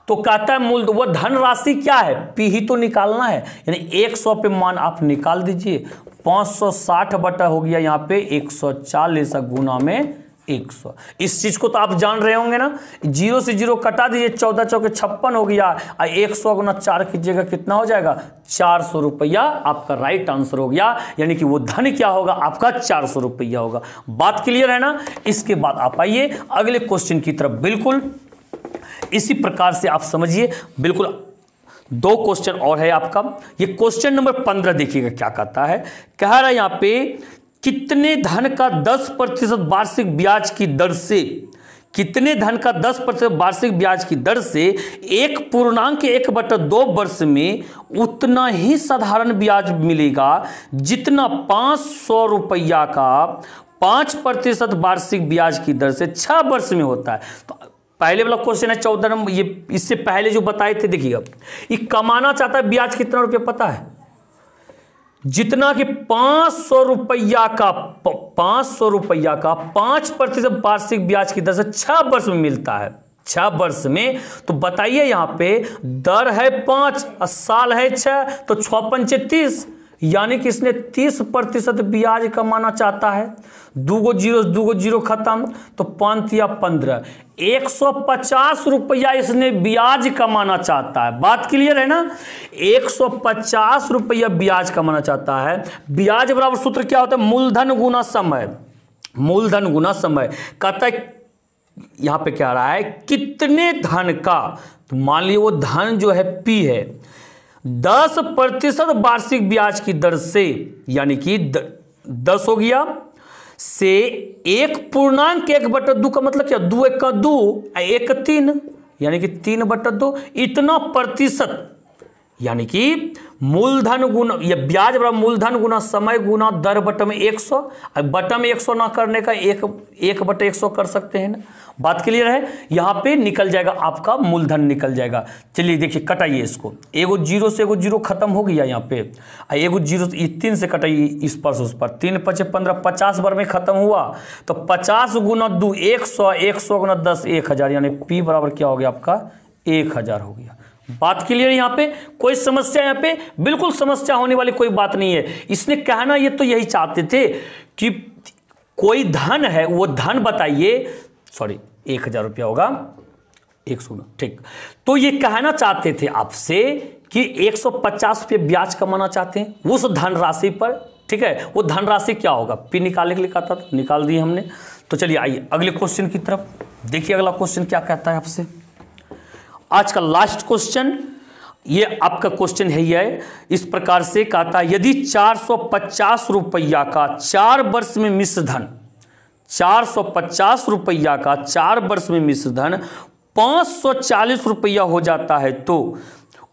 तो कहता है मूल वो धन राशि क्या है, P ही तो निकालना है, यानी 100 पे मान आप निकाल दीजिए, 560 बटा हो गया यहाँ पे 140 गुना में 100। इस चीज को तो आप जान रहे होंगे ना, 0 से 0 कटा दीजिए, 14 चौके 56 हो गया, 100 गुना 4 कीजिएगा कितना हो जाएगा, 400 रुपया आपका राइट आंसर हो गया। यानी कि वो धन क्या होगा आपका, 400 रुपया होगा। बात क्लियर है ना। इसके बाद आप आइए अगले क्वेश्चन की तरफ। बिल्कुल इसी प्रकार से आप समझिए, बिल्कुल 2 क्वेश्चन और है आपका। ये क्वेश्चन नंबर 15 देखिएगा क्या कहता है। कह रहा है यहाँ पे कितने धन का 10% वार्षिक ब्याज की दर से, कितने धन का 10% वार्षिक ब्याज की दर से 1.1/2 वर्ष में उतना ही साधारण ब्याज मिलेगा जितना 500 रुपया का 5% वार्षिक ब्याज की दर से 6 वर्ष में होता है। तो पहले वाला क्वेश्चन है 14 नंबर, ये इससे पहले जो बताए थे देखिएगा, ये कमाना चाहता है ब्याज कितना रुपया पता है, जितना कि 500 रुपया का 5% वार्षिक ब्याज की दर से 6 वर्ष में मिलता है। 6 वर्ष में, तो बताइए यहां पे दर है 5 और साल है 6, तो 6 पंचे 30, यानी कि इसने 30% ब्याज कमाना चाहता है। 2 जीरो खत्म, तो 5 या 15, 150 रुपया इसने ब्याज कमाना चाहता है। बात क्लियर है ना, 150 रुपया ब्याज कमाना चाहता है। ब्याज बराबर सूत्र क्या होता है, मूलधन गुना समय, मूलधन गुना समय। कहता है यहां पे क्या आ रहा है, कितने धन का, तो मान लीजिए वो धन जो है P है, 10% वार्षिक ब्याज की दर से, यानी कि 10 हो गया, से 1.1/2 का मतलब क्या, 2 1 का 2, 1 3, यानी कि 3/2, इतना प्रतिशत, यानी कि मूलधन गुना, या ब्याज बराबर मूलधन गुना समय गुना दर बटा में 100। बटा में 100 ना करने का 1/100 कर सकते हैं ना। बात क्लियर है, यहां पे निकल जाएगा आपका मूलधन निकल जाएगा। चलिए देखिए कटाइए इसको, एगो 0 से एगो 0 खत्म हो गया यहाँ पे, एगो 0 3 से कटाइए इस पर से उस पर, 3 5 15, 50 बार में खत्म हुआ, तो 50 गुना 2 100, 100 गुना 10 1000, यानी P बराबर क्या हो गया आपका 1000 हो गया। बात क्लियर है, यहाँ पे कोई समस्या, यहाँ पे बिल्कुल समस्या होने वाली कोई बात नहीं है। इसने कहना ये तो यही चाहते थे कि कोई धन है, वो धन बताइए, सॉरी 1000 रुपया होगा 100, ठीक। तो ये कहना चाहते थे आपसे कि 150 रुपये ब्याज कमाना चाहते हैं उस धन राशि पर। ठीक है, वो धन राशि क्या होगा, P निकालने के लिए कहता था, निकाल दिए हमने। तो चलिए आइए अगले क्वेश्चन की तरफ देखिए, अगला क्वेश्चन क्या कहता है आपसे। आज का लास्ट क्वेश्चन, ये आपका क्वेश्चन है, ये इस प्रकार से कहता है, यदि 450 रुपया का 4 वर्ष में मिश्रधन, 450 रुपया का 4 वर्ष में मिश्रधन 540 रुपया हो जाता है, तो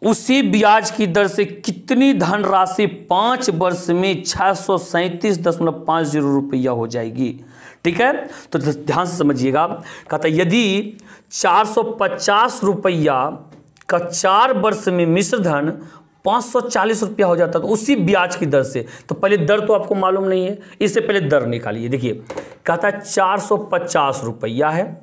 उसी ब्याज की दर से कितनी धनराशि 5 वर्ष में 637.50 रुपया हो जाएगी। ठीक है, तो ध्यान से समझिएगा। कहता है यदि 450 रुपया का 4 वर्ष में मिश्रधन 540 रुपया हो जाता है, तो उसी ब्याज की दर से, तो पहले दर तो आपको मालूम नहीं है, इससे पहले दर निकालिए। देखिए कहता है 450 रुपया है,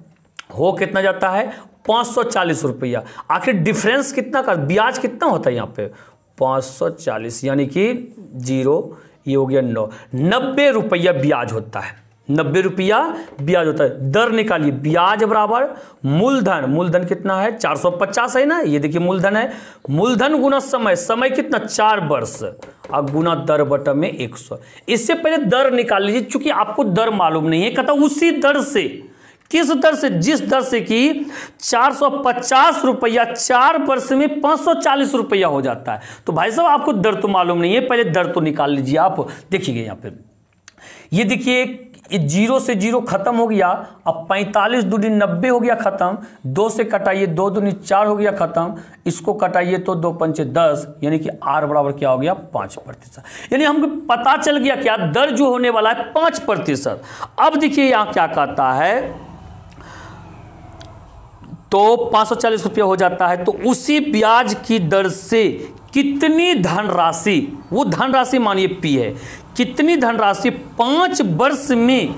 हो कितना जाता है 540 रुपया, आखिर डिफरेंस कितना का, ब्याज कितना होता है यहाँ पे 540, यानी कि 0, ये हो गया 9, 90 रुपया ब्याज होता है। 90 रुपया ब्याज होता है। दर निकालिए, ब्याज बराबर मूलधन, मूलधन कितना है 450 है ना, ये देखिए मूलधन है, मूलधन गुना समय, समय कितना 4 वर्ष और गुना दर बटा में 100। इससे पहले दर निकाल लीजिए, चूंकि आपको दर मालूम नहीं है, कहता उसी दर से, किस दर से, जिस दर से कि 450 रुपया 4 वर्ष में 540 रुपया हो जाता है। तो भाई साहब आपको दर तो मालूम नहीं है, पहले दर तो निकाल लीजिए आप। देखिए यहाँ पे ये देखिए, 0 से 0 खत्म हो गया, अब 45 दूनी 90 हो गया खत्म, 2 से कटाइए 2 दूनी 4 हो गया खत्म, इसको कटाइए तो 2 पंचे 10, यानी कि R बराबर क्या हो गया 5%। यानी हमको पता चल गया क्या, दर जो होने वाला है 5%। अब देखिए यहाँ क्या कहता है, तो 540 रुपया हो जाता है, तो उसी ब्याज की दर से कितनी धनराशि, वो धनराशि मानिए P है, कितनी धनराशि 5 वर्ष में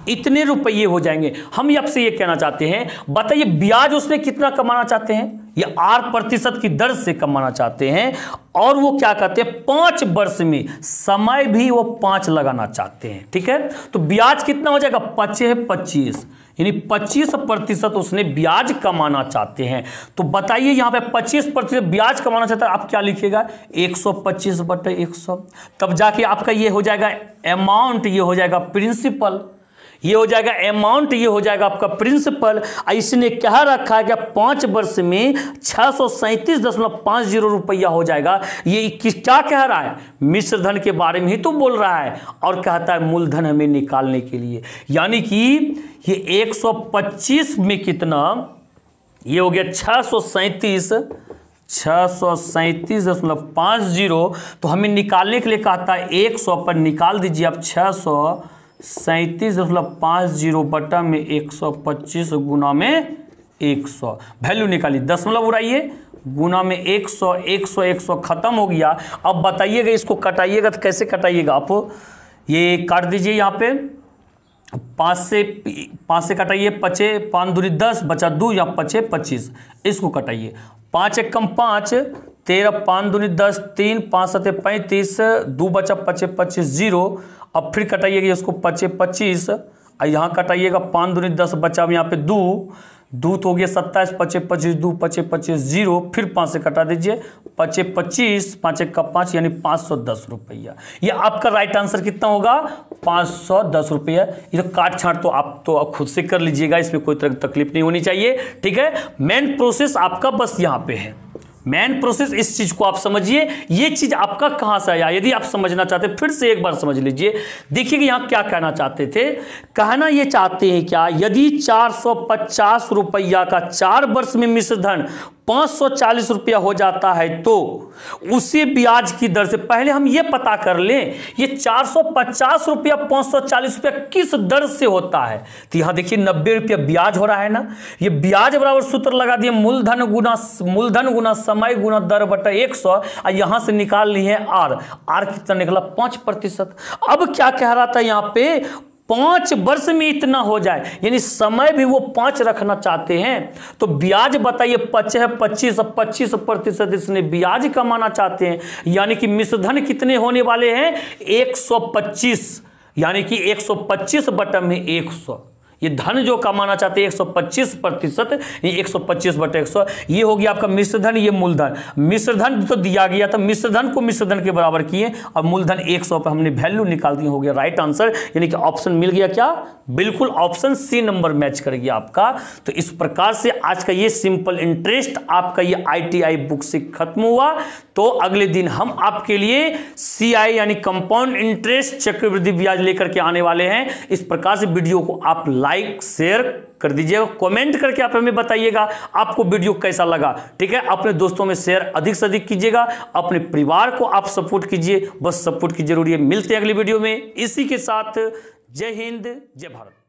इतने रुपये हो जाएंगे। हम आपसे ये कहना चाहते हैं, बताइए ब्याज उसमें कितना कमाना चाहते हैं, ये R% की दर से कमाना चाहते हैं, और वो क्या कहते हैं 5 वर्ष में, समय भी वो 5 लगाना चाहते हैं। ठीक है, तो ब्याज कितना हो जाएगा 5 है 25, यानी 25% उसने ब्याज कमाना चाहते हैं। तो बताइए यहाँ पे 25% ब्याज कमाना चाहता है, आप क्या लिखिएगा 125/100, तब जाके आपका ये हो जाएगा अमाउंट, ये हो जाएगा प्रिंसिपल, ये हो जाएगा अमाउंट, ये हो जाएगा आपका प्रिंसिपल। इसने कह रखा है कि 5 वर्ष में 637.50 रुपया हो जाएगा। ये क्या कह रहा है, मिश्र धन के बारे में ही तो बोल रहा है, और कहता है मूलधन हमें निकालने के लिए, यानी कि ये 125 में कितना, ये हो गया 637.50, तो हमें निकालने के लिए कहता है 100 पर निकाल दीजिए आप 637.50 बटा में 125 गुना में 100, वैल्यू निकालिए, दशमलव उड़ाइए, गुना में 100, 100 100 खत्म हो गया। अब बताइएगा इसको कटाइएगा तो कैसे कटाइएगा आप, ये काट दीजिए यहाँ पे 5 से कटाइए, 5 दूनी 10 बचा 2 या 5 25, इसको कटाइए, 5 एकम 5, 13 5 दूनी 10 3 5 7 35, 2 बचा 5 25 0। अब फिर कटाइएगा इसको 5 25, और यहाँ कटाइएगा 5 दूनी 10 बचा यहाँ पे 2 तो हो गया 27, 5 25 2 5 25 0, फिर 5 से कटा दीजिए 5 25, 5 1 का 5 यानी 510 रुपया। ये आपका राइट आंसर कितना होगा 510 रुपया। ये तो काट छाट तो आप तो खुद से कर लीजिएगा, इसमें कोई तरह की तकलीफ नहीं होनी चाहिए। ठीक है, मेन प्रोसेस आपका बस यहाँ पे है, मेन प्रोसेस, इस चीज को आप समझिए, ये चीज आपका कहां से आया, यदि आप समझना चाहते हैं फिर से एक बार समझ लीजिए। देखिए कि यहां क्या कहना चाहते थे, कहना ये चाहते हैं क्या, यदि 450 रुपया का 4 वर्ष में मिश्र धन 540 रुपया हो जाता है, तो उसी ब्याज की दर से, पहले हम ये पता कर लें ये 450 रुपया 540 रुपया किस दर से होता है। तो यहां देखिए 90 रुपया ब्याज हो रहा है ना, ये ब्याज बराबर सूत्र लगा दिए मूलधन गुना समय गुना दर बटा 100, और यहां से निकाल ली है R कितना निकला 5%। अब क्या कह रहा था यहाँ पे 5 वर्ष में इतना हो जाए, यानी समय भी वो 5 रखना चाहते हैं। तो ब्याज बताइए 5 है 25% इसने ब्याज कमाना चाहते हैं, यानी कि मिश्रधन कितने होने वाले हैं 125, यानी कि 125 बटा में 100, ये धन जो कमाना चाहते हैं 125%, ये 125 बटे 100, ये हो गया आपका मिश्रधन, ये मूलधन। मिश्रधन तो दिया गया था, मिश्रधन को मिश्रधन के बराबर किए, और मूलधन 100 पर हमने वैल्यू निकाल दी, हो गया राइट आंसर, यानी कि ऑप्शन मिल गया क्या, बिल्कुल ऑप्शन सी नंबर मैच कर गया आपका। तो इस प्रकार से आज का ये सिंपल इंटरेस्ट आपका ये ITI बुक से खत्म हुआ। तो अगले दिन हम आपके लिए CI यानी कंपाउंड इंटरेस्ट चक्रवृद्धि ब्याज लेकर के आने वाले हैं। इस प्रकार से वीडियो को आप लाइक शेयर कर दीजिएगा, कमेंट करके आप हमें बताइएगा आपको वीडियो कैसा लगा। ठीक है, अपने दोस्तों में शेयर अधिक से अधिक कीजिएगा, अपने परिवार को आप सपोर्ट कीजिए, बस सपोर्ट की जरूरी है। मिलते हैं अगली वीडियो में, इसी के साथ जय हिंद जय भारत।